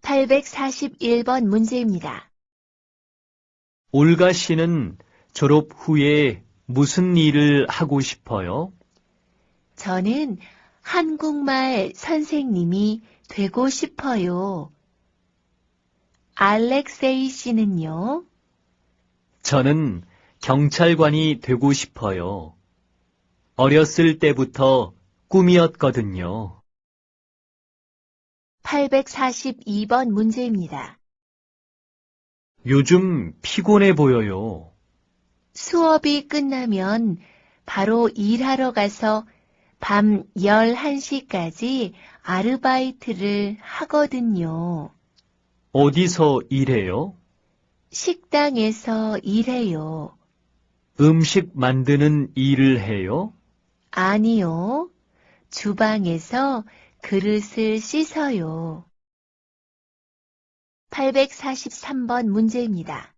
841번 문제입니다. 올가 씨는 졸업 후에 무슨 일을 하고 싶어요? 저는 한국말 선생님이 되고 싶어요. 알렉세이 씨는요? 저는 경찰관이 되고 싶어요. 어렸을 때부터 꿈이었거든요. 842번 문제입니다. 요즘 피곤해 보여요. 수업이 끝나면 바로 일하러 가서 밤 11시까지 아르바이트를 하거든요. 어디서 일해요? 식당에서 일해요. 음식 만드는 일을 해요? 아니요. 주방에서 그릇을 씻어요. 843번 문제입니다.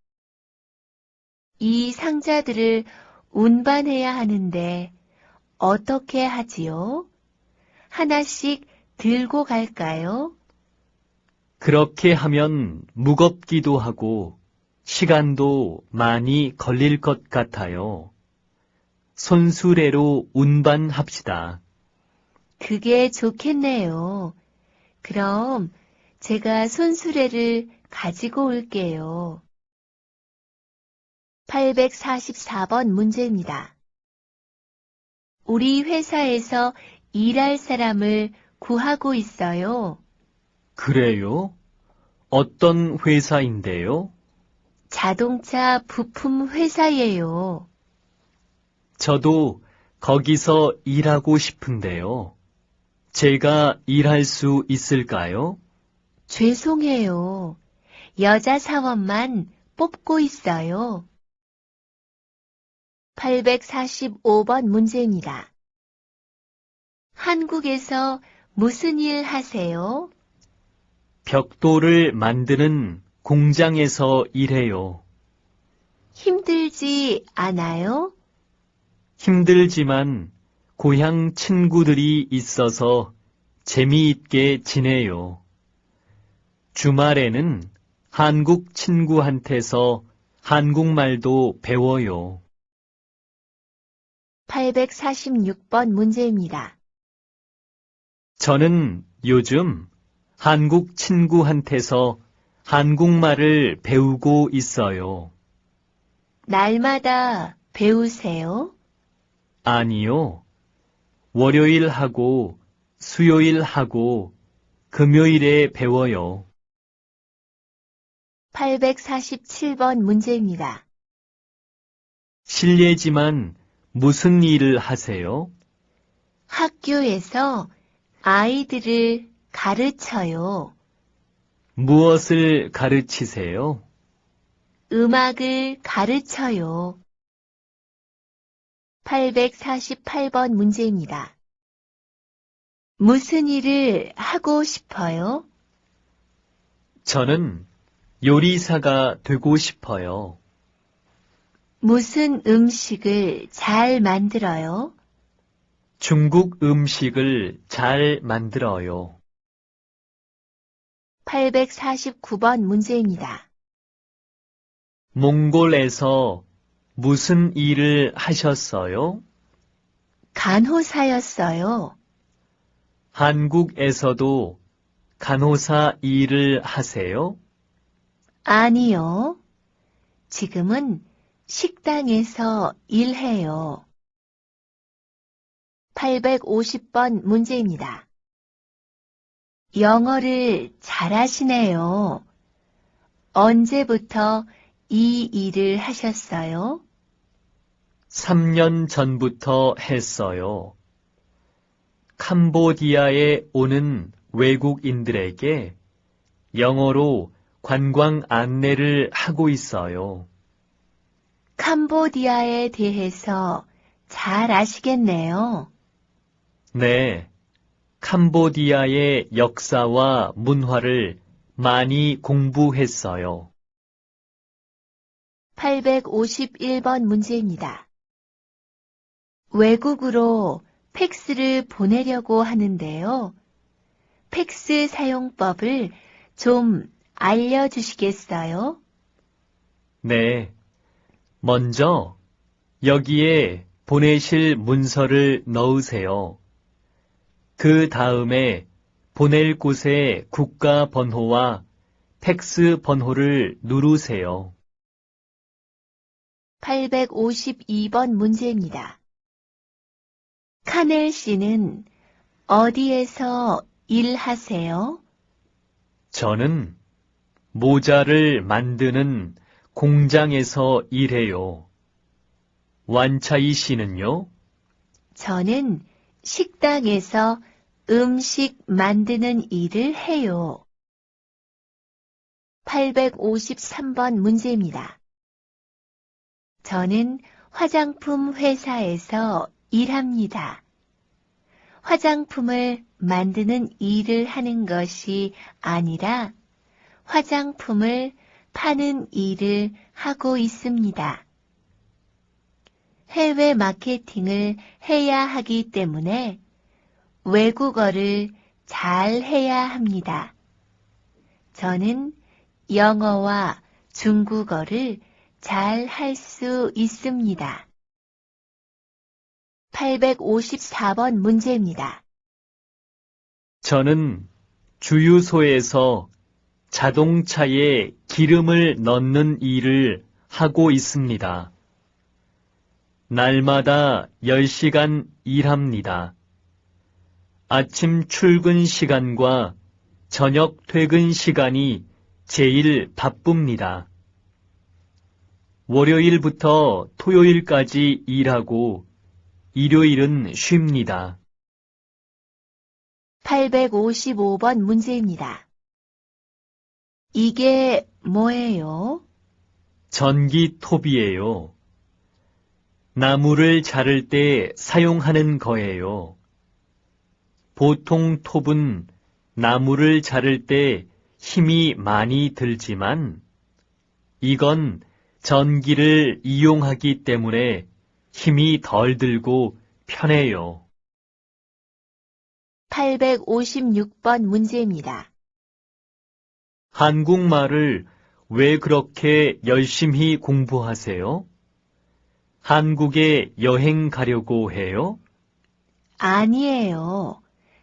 이 상자들을 운반해야 하는데 어떻게 하지요? 하나씩 들고 갈까요? 그렇게 하면 무겁기도 하고 시간도 많이 걸릴 것 같아요. 손수레로 운반합시다. 그게 좋겠네요. 그럼 제가 손수레를 가지고 올게요. 844번 문제입니다. 우리 회사에서 일할 사람을 구하고 있어요. 그래요? 어떤 회사인데요? 자동차 부품 회사예요. 저도 거기서 일하고 싶은데요. 제가 일할 수 있을까요? 죄송해요. 여자 사원만 뽑고 있어요. 845번 문제입니다. 한국에서 무슨 일 하세요? 벽돌을 만드는 공장에서 일해요. 힘들지 않아요? 힘들지만 고향 친구들이 있어서 재미있게 지내요. 주말에는 한국 친구한테서 한국말도 배워요. 846번 문제입니다. 저는 요즘 한국 친구한테서 한국말을 배우고 있어요. 날마다 배우세요? 아니요. 월요일하고 수요일하고 금요일에 배워요. 847번 문제입니다. 실례지만 무슨 일을 하세요? 학교에서 아이들을 가르쳐요. 무엇을 가르치세요? 음악을 가르쳐요. 848번 문제입니다. 무슨 일을 하고 싶어요? 저는 요리사가 되고 싶어요. 무슨 음식을 잘 만들어요? 중국 음식을 잘 만들어요. 849번 문제입니다. 몽골에서 무슨 일을 하셨어요? 간호사였어요. 한국에서도 간호사 일을 하세요? 아니요. 지금은 식당에서 일해요. 850번 문제입니다. 영어를 잘하시네요. 언제부터 이 일을 하셨어요? 3년 전부터 했어요. 캄보디아에 오는 외국인들에게 영어로 관광 안내를 하고 있어요. 캄보디아에 대해서 잘 아시겠네요. 네, 캄보디아의 역사와 문화를 많이 공부했어요. 851번 문제입니다. 외국으로 팩스를 보내려고 하는데요. 팩스 사용법을 좀 알려주시겠어요? 네. 먼저 여기에 보내실 문서를 넣으세요. 그 다음에 보낼 곳의 국가 번호와 팩스 번호를 누르세요. 852번 문제입니다. 카넬 씨는 어디에서 일하세요? 저는 모자를 만드는 공장에서 일해요. 완차이 씨는요? 저는 식당에서 음식 만드는 일을 해요. 853번 문제입니다. 저는 화장품 회사에서 일합니다. 화장품을 만드는 일을 하는 것이 아니라 화장품을 파는 일을 하고 있습니다. 해외 마케팅을 해야 하기 때문에 외국어를 잘 해야 합니다. 저는 영어와 중국어를 잘 할 수 있습니다. 854번 문제입니다. 저는 주유소에서 자동차에 기름을 넣는 일을 하고 있습니다. 날마다 10시간 일합니다. 아침 출근 시간과 저녁 퇴근 시간이 제일 바쁩니다. 월요일부터 토요일까지 일하고 일요일은 쉽니다. 855번 문제입니다. 이게 뭐예요? 전기톱이에요. 나무를 자를 때 사용하는 거예요. 보통 톱은 나무를 자를 때 힘이 많이 들지만 이건 전기를 이용하기 때문에 힘이 덜 들고 편해요. 856번 문제입니다. 한국말을 왜 그렇게 열심히 공부하세요? 한국에 여행 가려고 해요? 아니에요.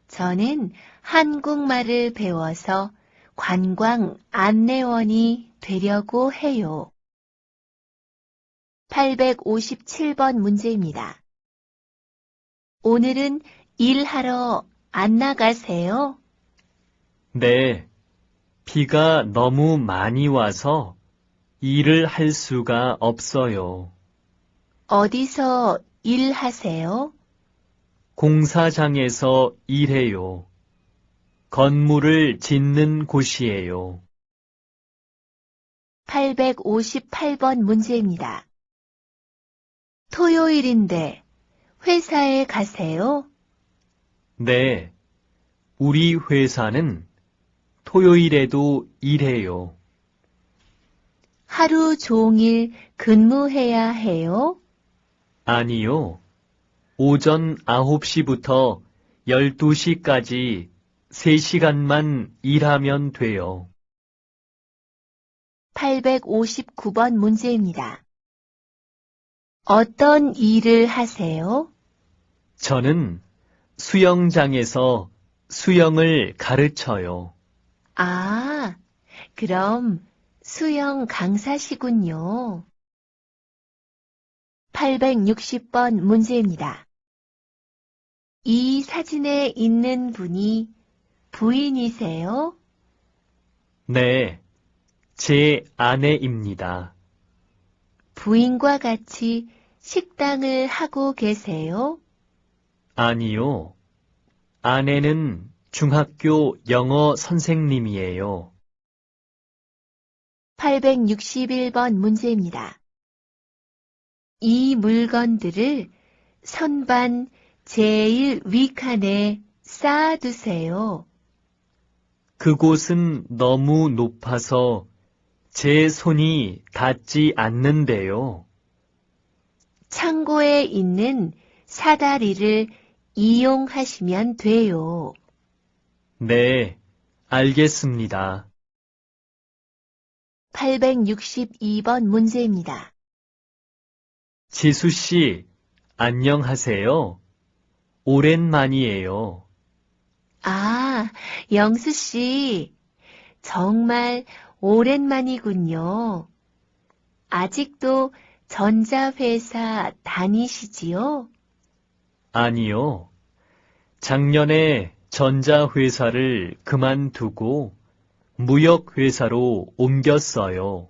저는 한국말을 배워서 관광 안내원이 되려고 해요. 857번 문제입니다. 오늘은 일하러 안 나가세요? 네. 비가 너무 많이 와서 일을 할 수가 없어요. 어디서 일하세요? 공사장에서 일해요. 건물을 짓는 곳이에요. 858번 문제입니다. 토요일인데 회사에 가세요? 네. 우리 회사는 토요일에도 일해요. 하루 종일 근무해야 해요? 아니요. 오전 9시부터 12시까지 3시간만 일하면 돼요. 859번 문제입니다. 어떤 일을 하세요? 저는 수영장에서 수영을 가르쳐요. 아, 그럼 수영 강사시군요. 860번 문제입니다. 이 사진에 있는 분이 부인이세요? 네, 제 아내입니다. 부인과 같이 식당을 하고 계세요? 아니요. 아내는 중학교 영어 선생님이에요. 861번 문제입니다. 이 물건들을 선반 제일 윗칸에 쌓아두세요. 그곳은 너무 높아서 제 손이 닿지 않는데요. 창고에 있는 사다리를 이용하시면 돼요. 네, 알겠습니다. 862번 문제입니다. 지수 씨, 안녕하세요. 오랜만이에요. 아, 영수 씨. 정말 오랜만이군요. 아직도 전자회사 다니시지요? 아니요. 작년에 전자회사를 그만두고 무역회사로 옮겼어요.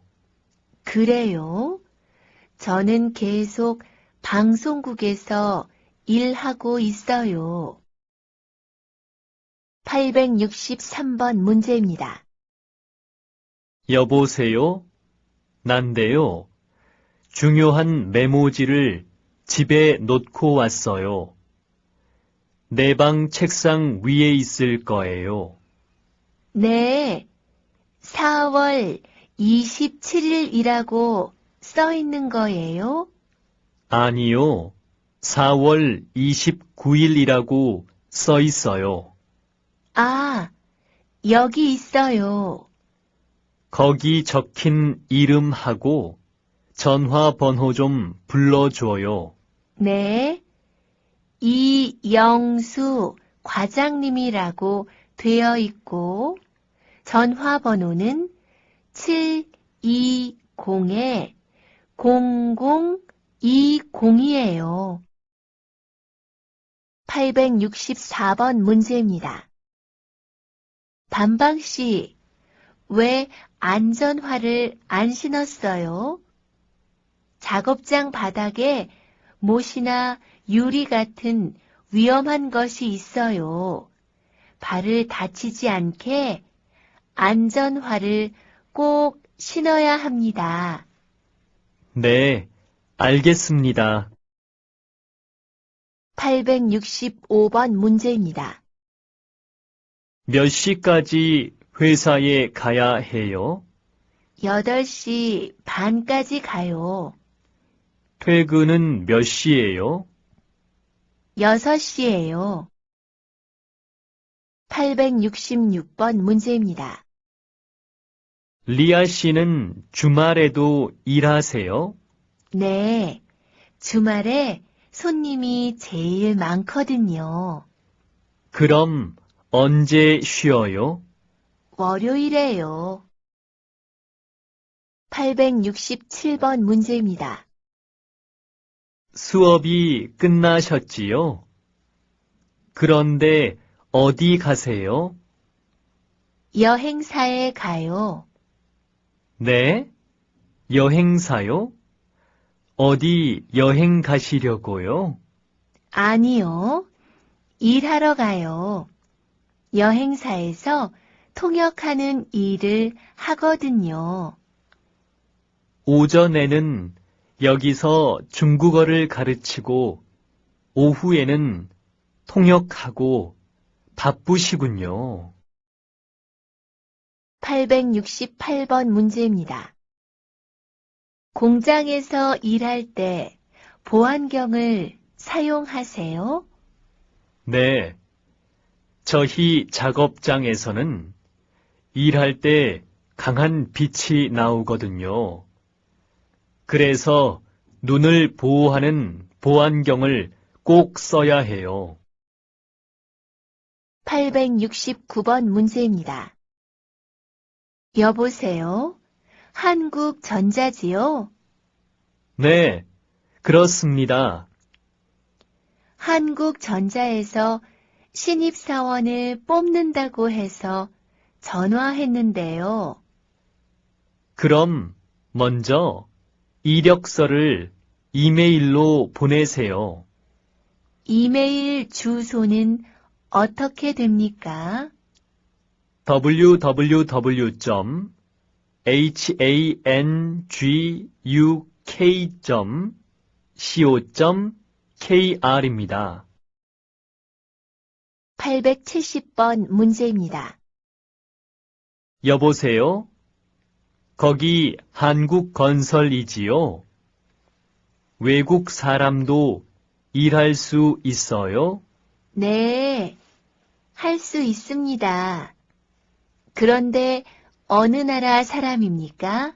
그래요? 저는 계속 방송국에서 일하고 있어요. 863번 문제입니다. 여보세요? 난데요. 중요한 메모지를 집에 놓고 왔어요. 내 방 책상 위에 있을 거예요. 네, 4월 27일이라고 써 있는 거예요? 아니요. 4월 29일이라고 써 있어요. 아, 여기 있어요. 거기 적힌 이름하고 전화번호 좀 불러줘요. 네, 이영수 과장님이라고 되어 있고, 전화번호는 720-0020이에요. 864번 문제입니다. 반방씨, 왜 안전화를 안 신었어요? 작업장 바닥에 못이나 유리 같은 위험한 것이 있어요. 발을 다치지 않게 안전화를 꼭 신어야 합니다. 네, 알겠습니다. 865번 문제입니다. 몇 시까지 회사에 가야 해요? 8시 반까지 가요. 퇴근은 몇 시예요? 6시예요. 866번 문제입니다. 리아 씨는 주말에도 일하세요? 네, 주말에 손님이 제일 많거든요. 그럼 언제 쉬어요? 월요일에요. 867번 문제입니다. 수업이 끝나셨지요? 그런데 어디 가세요? 여행사에 가요. 네? 여행사요? 어디 여행 가시려고요? 아니요, 일하러 가요. 여행사에서 통역하는 일을 하거든요. 오전에는 여기서 중국어를 가르치고 오후에는 통역하고 바쁘시군요. 868번 문제입니다. 공장에서 일할 때 보안경을 사용하세요? 네. 저희 작업장에서는 일할 때 강한 빛이 나오거든요. 그래서 눈을 보호하는 보안경을 꼭 써야 해요. 869번 문제입니다. 여보세요? 한국전자지요? 네, 그렇습니다. 한국전자에서 신입사원을 뽑는다고 해서 전화했는데요. 그럼 먼저 이력서를 이메일로 보내세요. 이메일 주소는 어떻게 됩니까? www.hanguk.co.kr입니다. 870번 문제입니다. 여보세요? 거기 한국건설이지요? 외국 사람도 일할 수 있어요? 네, 할 수 있습니다. 그런데 어느 나라 사람입니까?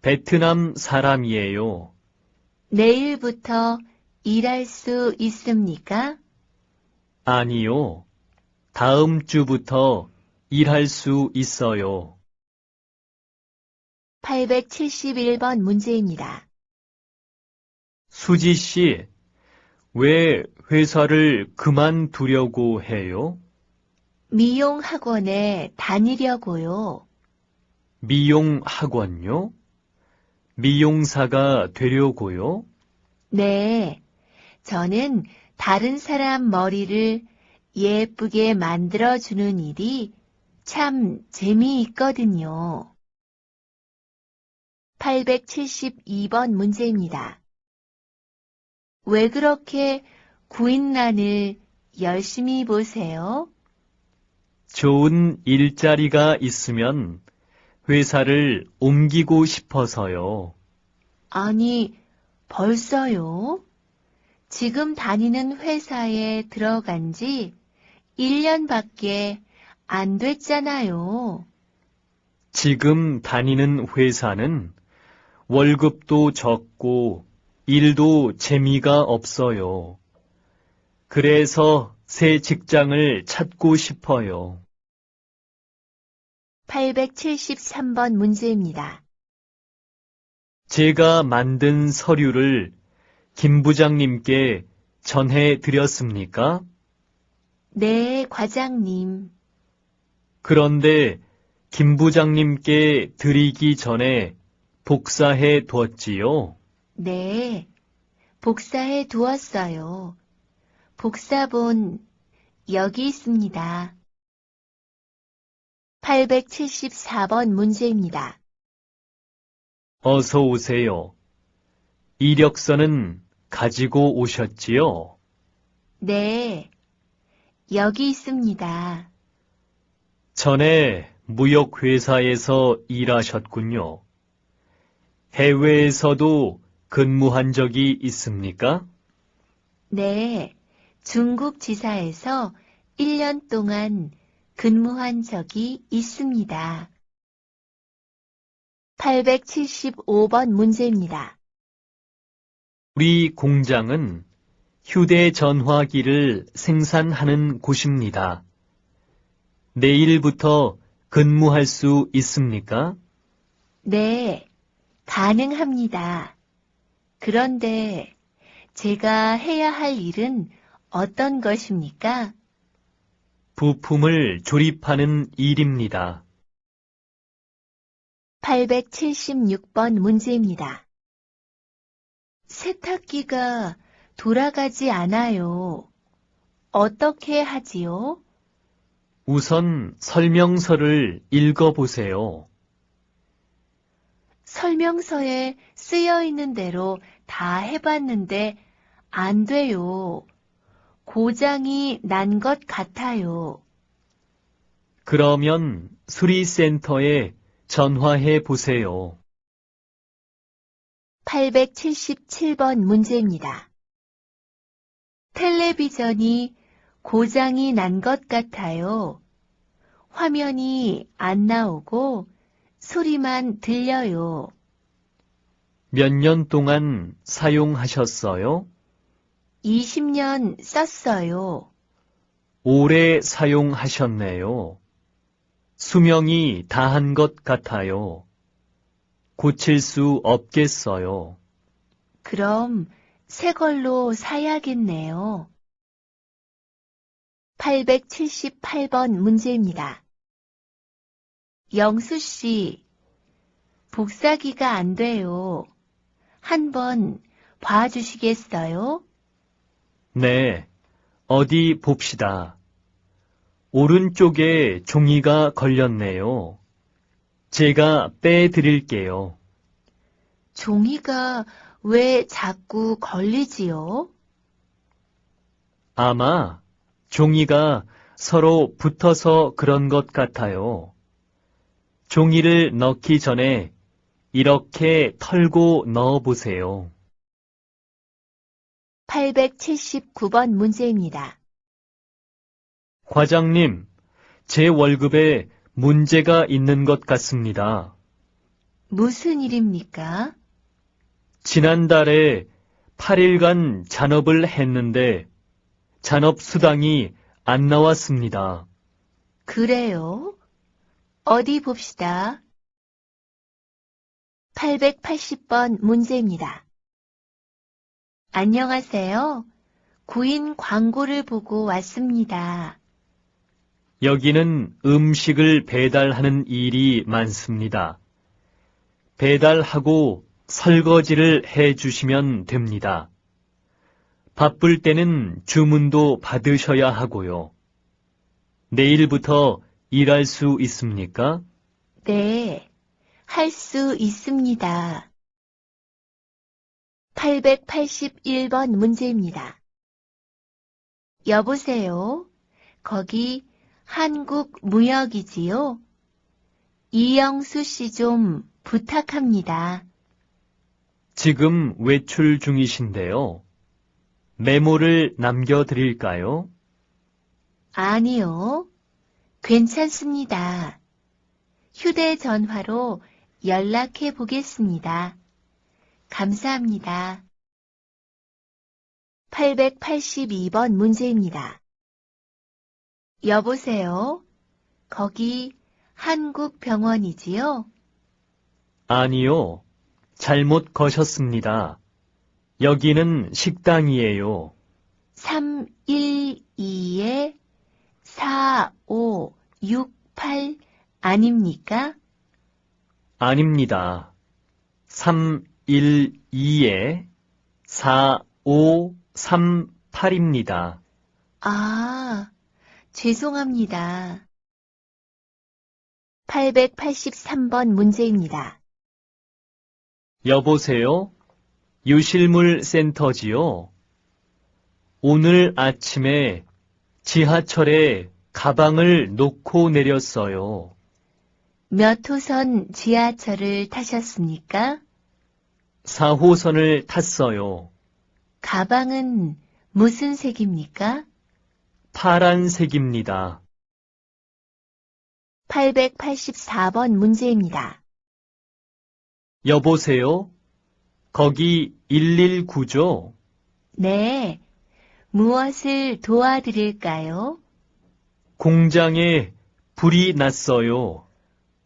베트남 사람이에요. 내일부터 일할 수 있습니까? 아니요. 다음 주부터 일할 수 있어요. 871번 문제입니다. 수지 씨, 왜 회사를 그만두려고 해요? 미용 학원에 다니려고요. 미용 학원요? 미용사가 되려고요? 네, 저는 다른 사람 머리를 예쁘게 만들어주는 일이 참 재미있거든요. 872번 문제입니다. 왜 그렇게 구인란을 열심히 보세요? 좋은 일자리가 있으면 회사를 옮기고 싶어서요. 아니, 벌써요? 지금 다니는 회사에 들어간 지 1년밖에 안 됐잖아요. 지금 다니는 회사는 월급도 적고 일도 재미가 없어요. 그래서 새 직장을 찾고 싶어요. 873번 문제입니다. 제가 만든 서류를 김 부장님께 전해 드렸습니까? 네, 과장님. 그런데 김 부장님께 드리기 전에 복사해 두었지요. 네, 복사해 두었어요. 복사본 여기 있습니다. 874번 문제입니다. 어서 오세요. 이력서는 가지고 오셨지요? 네, 여기 있습니다. 전에 무역회사에서 일하셨군요. 해외에서도 근무한 적이 있습니까? 네, 중국 지사에서 1년 동안 근무한 적이 있습니다. 875번 문제입니다. 우리 공장은 휴대전화기를 생산하는 곳입니다. 내일부터 근무할 수 있습니까? 네, 가능합니다. 그런데 제가 해야 할 일은 어떤 것입니까? 부품을 조립하는 일입니다. 876번 문제입니다. 세탁기가 돌아가지 않아요. 어떻게 하지요? 우선 설명서를 읽어보세요. 설명서에 쓰여 있는 대로 다 해봤는데 안 돼요. 고장이 난 것 같아요. 그러면 수리센터에 전화해 보세요. 877번 문제입니다. 텔레비전이 고장이 난 것 같아요. 화면이 안 나오고 소리만 들려요. 몇 년 동안 사용하셨어요? 20년 썼어요. 오래 사용하셨네요. 수명이 다한 것 같아요. 고칠 수 없겠어요. 그럼 새 걸로 사야겠네요. 878번 문제입니다. 영수 씨, 복사기가 안 돼요. 한번 봐주시겠어요? 네, 어디 봅시다. 오른쪽에 종이가 걸렸네요. 제가 빼드릴게요. 종이가 왜 자꾸 걸리지요? 아마 종이가 서로 붙어서 그런 것 같아요. 종이를 넣기 전에 이렇게 털고 넣어보세요. 879번 문제입니다. 과장님, 제 월급에 문제가 있는 것 같습니다. 무슨 일입니까? 지난달에 8일간 잔업을 했는데 잔업수당이 안 나왔습니다. 그래요? 어디 봅시다. 880번 문제입니다. 안녕하세요. 구인 광고를 보고 왔습니다. 여기는 음식을 배달하는 일이 많습니다. 배달하고 설거지를 해 주시면 됩니다. 바쁠 때는 주문도 받으셔야 하고요. 내일부터 일할 수 있습니까? 네, 할 수 있습니다. 881번 문제입니다. 여보세요? 거기 한국무역이지요? 이영수 씨 좀 부탁합니다. 지금 외출 중이신데요. 메모를 남겨드릴까요? 아니요, 괜찮습니다. 휴대전화로 연락해 보겠습니다. 감사합니다. 882번 문제입니다. 여보세요? 거기 한국병원이지요? 아니요. 잘못 거셨습니다. 여기는 식당이에요. 312-4568 아닙니까? 아닙니다. 312-4538입니다. 아, 죄송합니다. 883번 문제입니다. 여보세요? 유실물 센터지요? 오늘 아침에 지하철에 가방을 놓고 내렸어요. 몇 호선 지하철을 타셨습니까? 4호선을 탔어요. 가방은 무슨 색입니까? 파란색입니다. 884번 문제입니다. 여보세요? 거기 119죠? 네, 무엇을 도와드릴까요? 공장에 불이 났어요.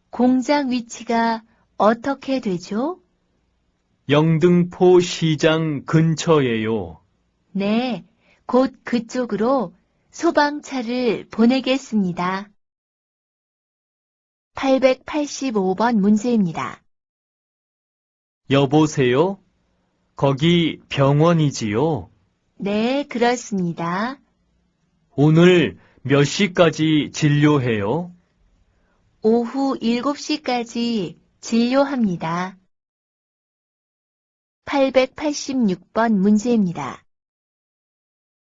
공장 위치가 어떻게 되죠? 영등포 시장 근처예요. 네, 곧 그쪽으로 소방차를 보내겠습니다. 885번 문제입니다. 여보세요? 거기 병원이지요? 네, 그렇습니다. 오늘 몇 시까지 진료해요? 오후 7시까지 진료합니다. 886번 문제입니다.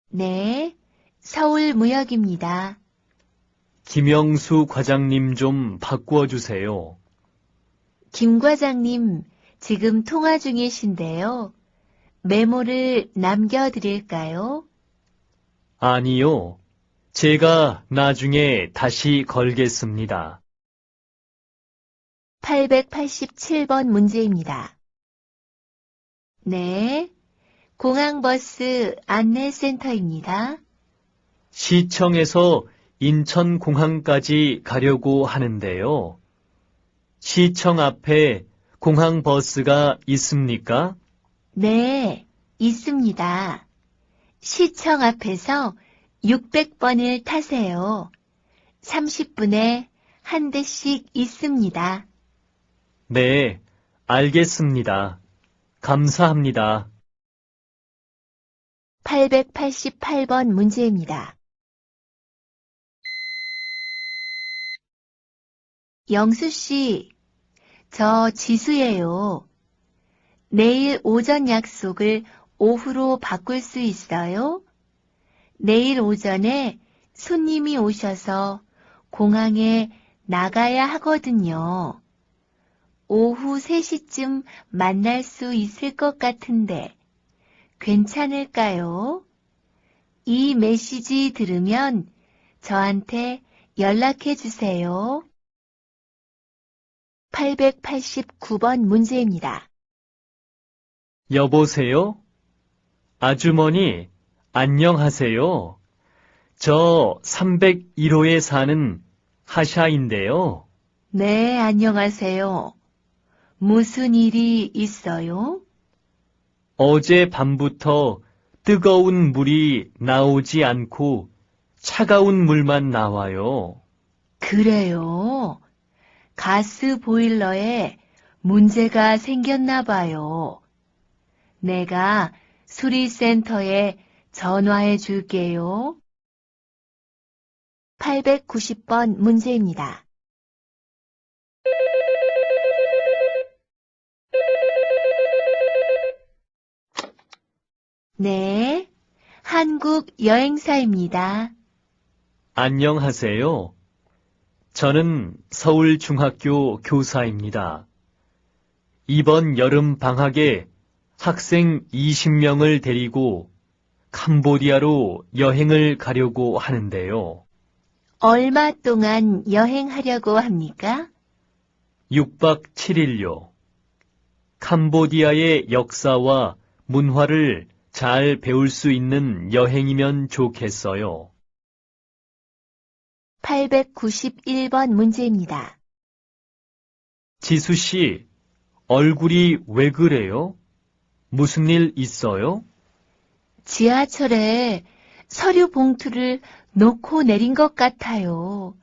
네, 서울무역입니다. 김영수 과장님 좀 바꾸어주세요. 김 과장님, 지금 통화 중이신데요. 메모를 남겨드릴까요? 아니요. 제가 나중에 다시 걸겠습니다. 887번 문제입니다. 네, 공항버스 안내센터입니다. 시청에서 인천공항까지 가려고 하는데요. 시청 앞에 공항버스가 있습니까? 네, 있습니다. 시청 앞에서 600번을 타세요. 30분에 한 대씩 있습니다. 네, 알겠습니다. 감사합니다. 888번 문제입니다. 영수 씨, 저 지수예요. 내일 오전 약속을 오후로 바꿀 수 있어요? 내일 오전에 손님이 오셔서 공항에 나가야 하거든요. 오후 3시쯤 만날 수 있을 것 같은데 괜찮을까요? 이 메시지 들으면 저한테 연락해 주세요. 889번 문제입니다. 여보세요? 아주머니, 안녕하세요. 저 301호에 사는 하샤인데요. 네, 안녕하세요. 무슨 일이 있어요? 어제 밤부터 뜨거운 물이 나오지 않고 차가운 물만 나와요. 그래요. 가스 보일러에 문제가 생겼나 봐요. 내가 수리센터에 전화해 줄게요. 890번 문제입니다. 네, 한국 여행사입니다. 안녕하세요. 저는 서울중학교 교사입니다. 이번 여름 방학에 학생 20명을 데리고 캄보디아로 여행을 가려고 하는데요. 얼마 동안 여행하려고 합니까? 6박 7일요. 캄보디아의 역사와 문화를 잘 배울 수 있는 여행이면 좋겠어요. 891번 문제입니다. 지수 씨, 얼굴이 왜 그래요? 무슨 일 있어요? 지하철에 서류 봉투를 놓고 내린 것 같아요.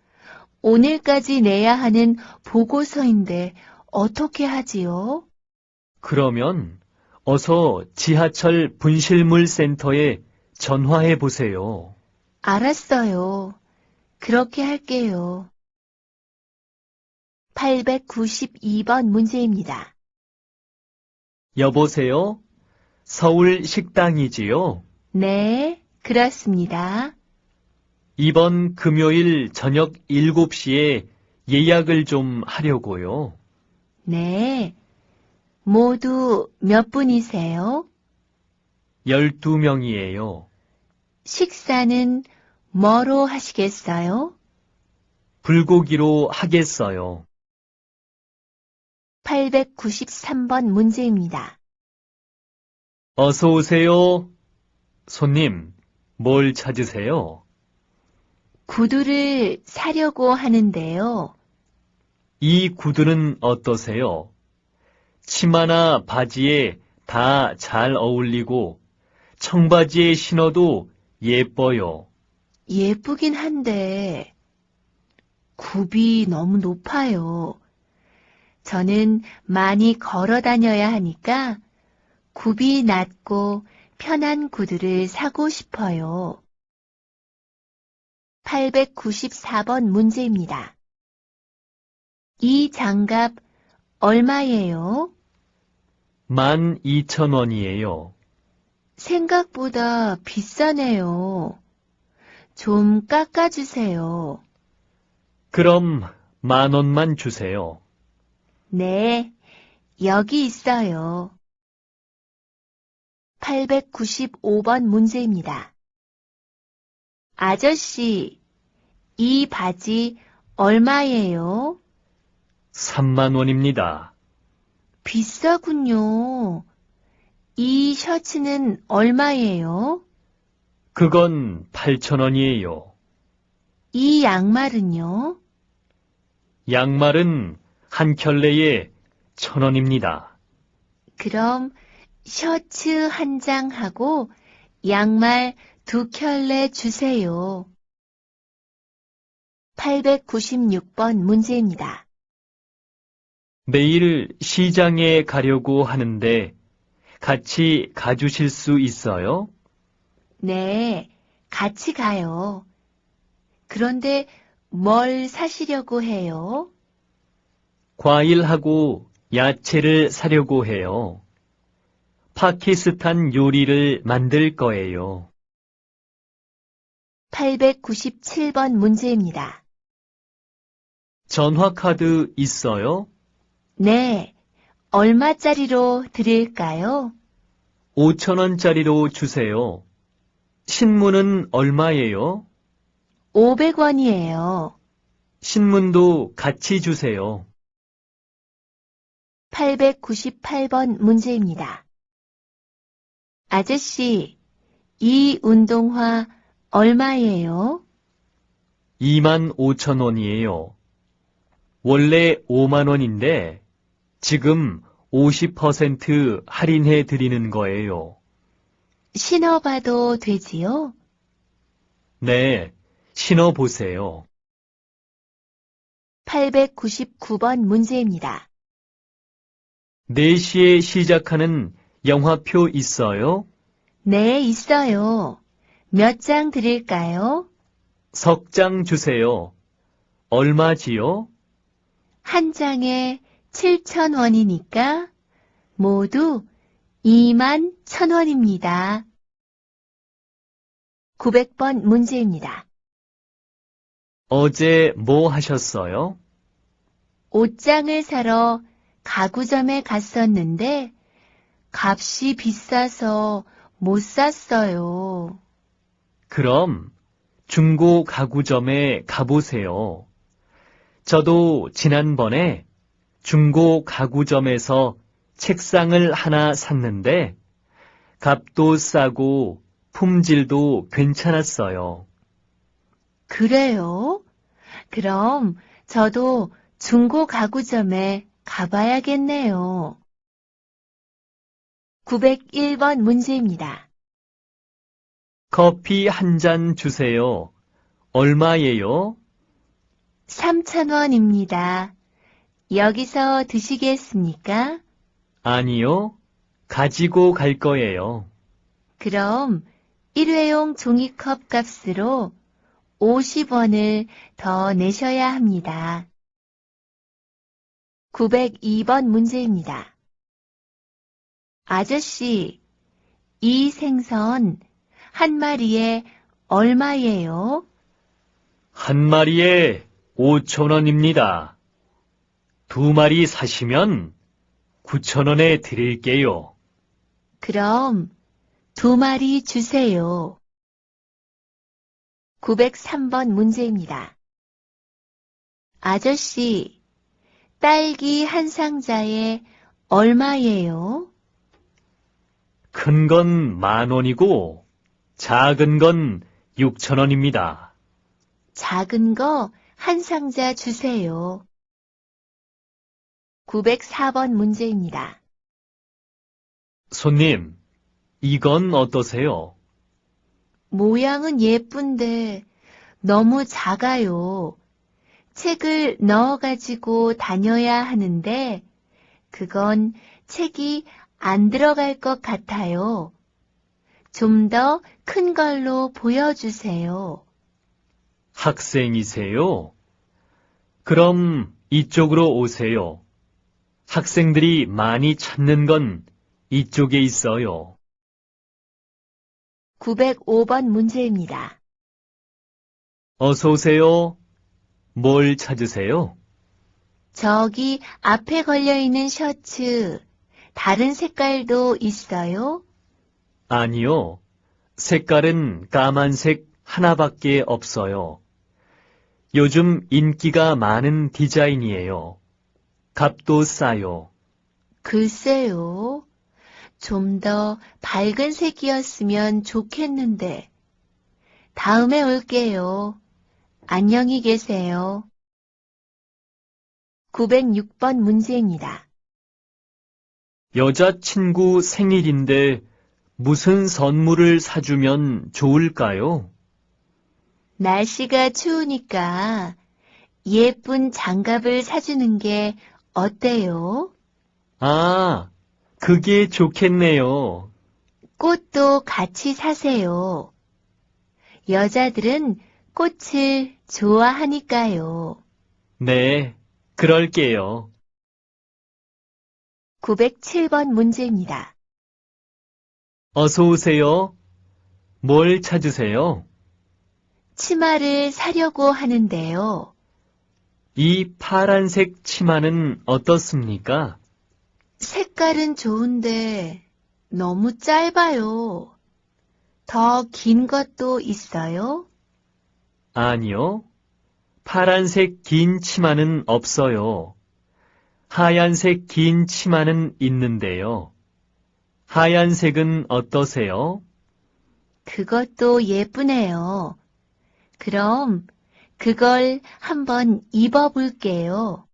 오늘까지 내야 하는 보고서인데 어떻게 하지요? 그러면 어서 지하철 분실물 센터에 전화해 보세요. 알았어요. 그렇게 할게요. 892번 문제입니다. 여보세요? 서울 식당이지요? 네, 그렇습니다. 이번 금요일 저녁 7시에 예약을 좀 하려고요. 네. 모두 몇 분이세요? 12명이에요. 식사는 뭐로 하시겠어요? 불고기로 하겠어요. 893번 문제입니다. 어서 오세요. 손님, 뭘 찾으세요? 구두를 사려고 하는데요. 이 구두는 어떠세요? 치마나 바지에 다 잘 어울리고 청바지에 신어도 예뻐요. 예쁘긴 한데 굽이 너무 높아요. 저는 많이 걸어 다녀야 하니까 굽이 낮고 편한 구두를 사고 싶어요. 894번 문제입니다. 이 장갑 얼마예요? 12,000원이에요. 생각보다 비싸네요. 좀 깎아주세요. 그럼 10,000원만 주세요. 네, 여기 있어요. 895번 문제입니다. 아저씨, 이 바지 얼마예요? 30,000원입니다. 비싸군요. 이 셔츠는 얼마예요? 그건 8,000원이에요. 이 양말은요? 양말은 한 켤레에 1,000원입니다. 그럼 셔츠 한 장하고 양말 2켤레 주세요. 896번 문제입니다. 내일 시장에 가려고 하는데 같이 가주실 수 있어요? 네, 같이 가요. 그런데 뭘 사시려고 해요? 과일하고 야채를 사려고 해요. 파키스탄 요리를 만들 거예요. 897번 문제입니다. 전화카드 있어요? 네, 얼마짜리로 드릴까요? 5,000원짜리로 주세요. 신문은 얼마예요? 500원이에요. 신문도 같이 주세요. 898번 문제입니다. 아저씨, 이 운동화 얼마예요? 25,000원이에요. 원래 5만 원인데 지금 50% 할인해 드리는 거예요. 신어봐도 되지요? 네, 신어 보세요. 899번 문제입니다. 4시에 시작하는 영화표 있어요? 네, 있어요. 몇 장 드릴까요? 석 장 주세요. 얼마지요? 한 장에 7,000원이니까 모두 21,000원입니다. 900번 문제입니다. 어제 뭐 하셨어요? 옷장을 사러 가구점에 갔었는데 값이 비싸서 못 샀어요. 그럼 중고 가구점에 가보세요. 저도 지난번에 중고 가구점에서 책상을 하나 샀는데 값도 싸고 품질도 괜찮았어요. 그래요? 그럼 저도 중고 가구점에 가봐야겠네요. 901번 문제입니다. 커피 한 잔 주세요. 얼마예요? 3,000원입니다. 여기서 드시겠습니까? 아니요. 가지고 갈 거예요. 그럼 일회용 종이컵 값으로 50원을 더 내셔야 합니다. 902번 문제입니다. 아저씨, 이 생선 한 마리에 얼마예요? 한 마리에 5,000원입니다. 2마리 사시면 9,000원에 드릴게요. 그럼 2마리 주세요. 903번 문제입니다. 아저씨, 딸기 한 상자에 얼마예요? 큰 건 10,000원이고 작은 건 6,000원입니다. 작은 거 한 상자 주세요. 904번 문제입니다. 손님, 이건 어떠세요? 모양은 예쁜데 너무 작아요. 책을 넣어가지고 다녀야 하는데 그건 책이 안 들어갈 것 같아요. 좀 더 큰 걸로 보여주세요. 학생이세요? 그럼 이쪽으로 오세요. 학생들이 많이 찾는 건 이쪽에 있어요. 905번 문제입니다. 어서 오세요. 뭘 찾으세요? 저기 앞에 걸려있는 셔츠, 다른 색깔도 있어요? 아니요. 색깔은 까만색 하나밖에 없어요. 요즘 인기가 많은 디자인이에요. 값도 싸요. 글쎄요. 좀 더 밝은 색이었으면 좋겠는데. 다음에 올게요. 안녕히 계세요. 906번 문제입니다. 여자친구 생일인데 무슨 선물을 사주면 좋을까요? 날씨가 추우니까 예쁜 장갑을 사주는 게 어때요? 아, 그게 좋겠네요. 꽃도 같이 사세요. 여자들은 꽃을 좋아하니까요. 네, 그럴게요. 907번 문제입니다. 어서 오세요. 뭘 찾으세요? 치마를 사려고 하는데요. 이 파란색 치마는 어떻습니까? 색깔은 좋은데 너무 짧아요. 더 긴 것도 있어요? 아니요. 파란색 긴 치마는 없어요. 하얀색 긴 치마는 있는데요. 하얀색은 어떠세요? 그것도 예쁘네요. 그럼 그걸 한번 입어볼게요.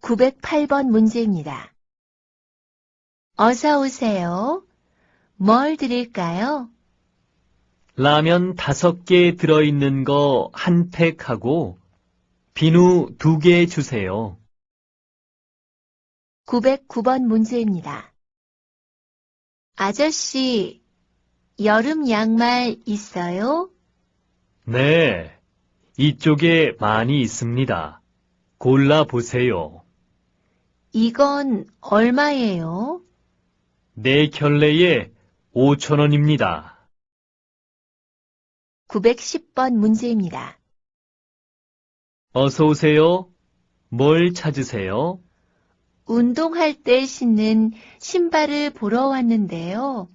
908번 문제입니다. 어서 오세요. 뭘 드릴까요? 라면 5개 들어있는 거 한 팩하고 비누 2개 주세요. 909번 문제입니다. 아저씨, 여름 양말 있어요? 네, 이쪽에 많이 있습니다. 골라보세요. 이건 얼마예요? 네 켤레에 5,000원입니다. 910번 문제입니다. 어서 오세요. 뭘 찾으세요? 운동할 때 신는 신발을 보러 왔는데요.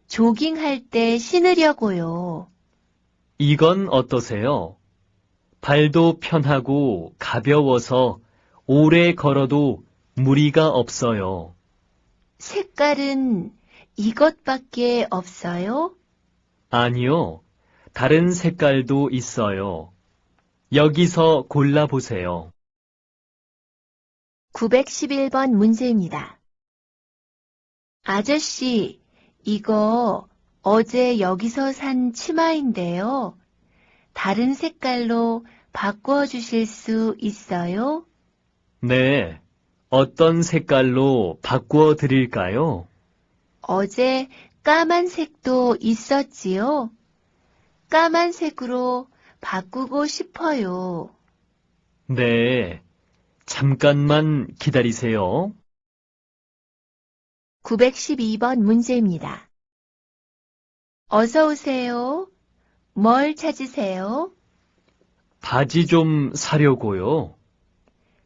조깅할 때 신으려고요. 이건 어떠세요? 발도 편하고 가벼워서 오래 걸어도 무리가 없어요. 색깔은 이것밖에 없어요? 아니요, 다른 색깔도 있어요. 여기서 골라보세요. 911번 문제입니다. 아저씨, 이거 어제 여기서 산 치마인데요. 다른 색깔로 바꾸어 주실 수 있어요? 네, 어떤 색깔로 바꾸어 드릴까요? 어제 까만색도 있었지요? 까만색으로 바꾸고 싶어요. 네, 잠깐만 기다리세요. 912번 문제입니다. 어서 오세요. 뭘 찾으세요? 바지 좀 사려고요.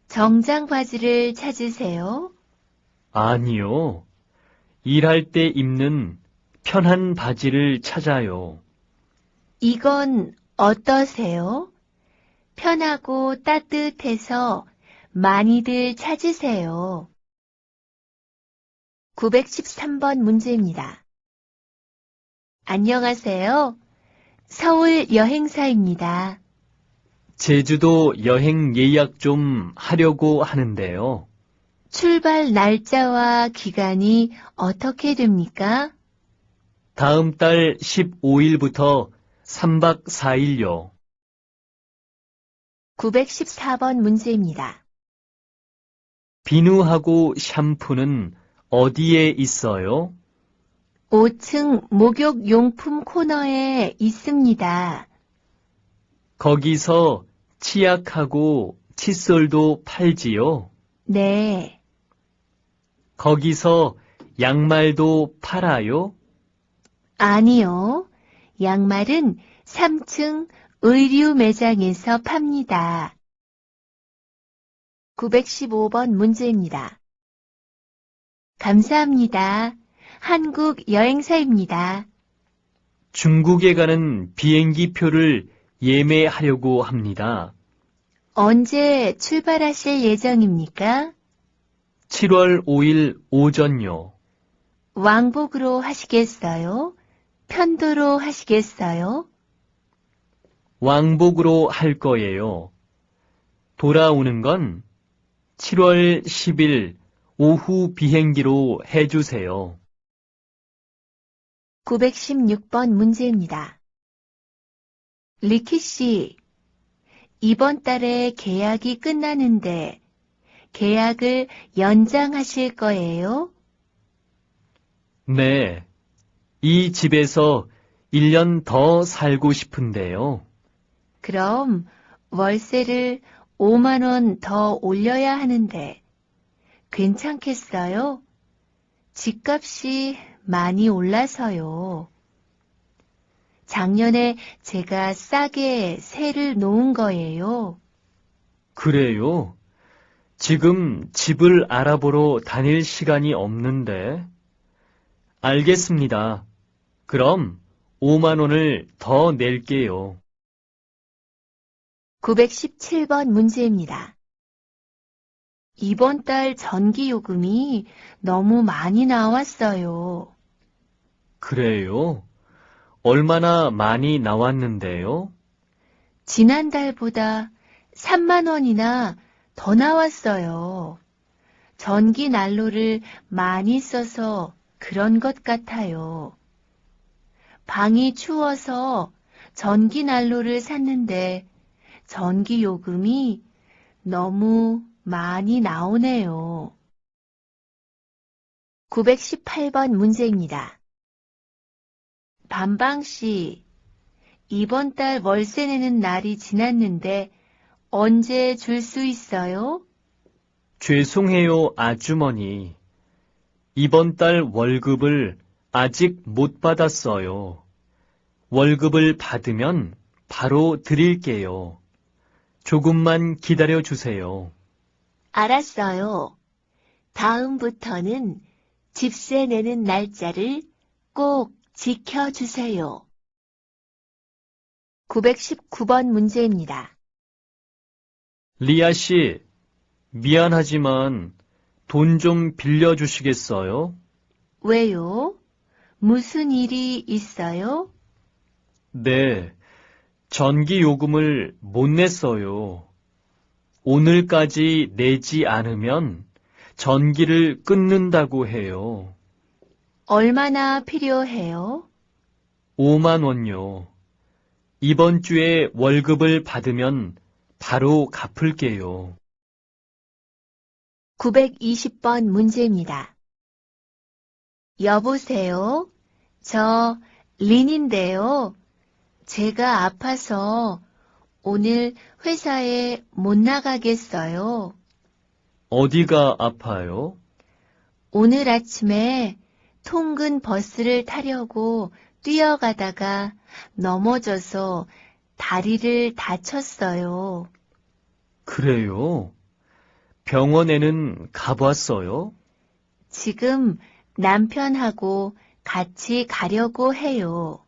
정장 바지를 찾으세요? 아니요, 일할 때 입는 편한 바지를 찾아요. 이건 어떠세요? 편하고 따뜻해서 많이들 찾으세요. 913번 문제입니다. 안녕하세요. 서울 여행사입니다. 제주도 여행 예약 좀 하려고 하는데요. 출발 날짜와 기간이 어떻게 됩니까? 다음 달 15일부터 3박 4일요. 914번 문제입니다. 비누하고 샴푸는 어디에 있어요? 5층 목욕용품 코너에 있습니다. 거기서 치약하고 칫솔도 팔지요? 네, 거기서 양말도 팔아요? 아니요. 양말은 3층 의류 매장에서 팝니다. 915번 문제입니다. 감사합니다. 한국 여행사입니다. 중국에 가는 비행기 표를 예매하려고 합니다. 언제 출발하실 예정입니까? 7월 5일 오전요. 왕복으로 하시겠어요? 편도로 하시겠어요? 왕복으로 할 거예요. 돌아오는 건 7월 10일 오후 비행기로 해주세요. 916번 문제입니다. 리키 씨, 이번 달에 계약이 끝나는데 계약을 연장하실 거예요? 네, 이 집에서 1년 더 살고 싶은데요. 그럼 월세를 5만 원 더 올려야 하는데 괜찮겠어요? 집값이 많이 올라서요. 작년에 제가 싸게 세를 놓은 거예요. 그래요? 지금 집을 알아보러 다닐 시간이 없는데. 알겠습니다. 그럼 5만 원을 더 낼게요. 917번 문제입니다. 이번 달 전기요금이 너무 많이 나왔어요. 그래요? 얼마나 많이 나왔는데요? 지난달보다 3만 원이나 더 나왔어요. 전기 난로를 많이 써서 그런 것 같아요. 방이 추워서 전기 난로를 샀는데 전기 요금이 너무 많이 나오네요. 918번 문제입니다. 반방씨, 이번 달 월세 내는 날이 지났는데 언제 줄 수 있어요? 죄송해요, 아주머니. 이번 달 월급을 아직 못 받았어요. 월급을 받으면 바로 드릴게요. 조금만 기다려 주세요. 알았어요. 다음부터는 집세 내는 날짜를 꼭 지켜주세요. 919번 문제입니다. 리아 씨, 미안하지만 돈 좀 빌려주시겠어요? 왜요? 무슨 일이 있어요? 네, 전기 요금을 못 냈어요. 오늘까지 내지 않으면 전기를 끊는다고 해요. 얼마나 필요해요? 5만 원요. 이번 주에 월급을 받으면 바로 갚을게요. 920번 문제입니다. 여보세요? 저 린인데요. 제가 아파서 오늘 회사에 못 나가겠어요. 어디가 아파요? 오늘 아침에 통근 버스를 타려고 뛰어가다가 넘어져서 다리를 다쳤어요. 그래요? 병원에는 가봤어요? 지금 남편하고 같이 가려고 해요.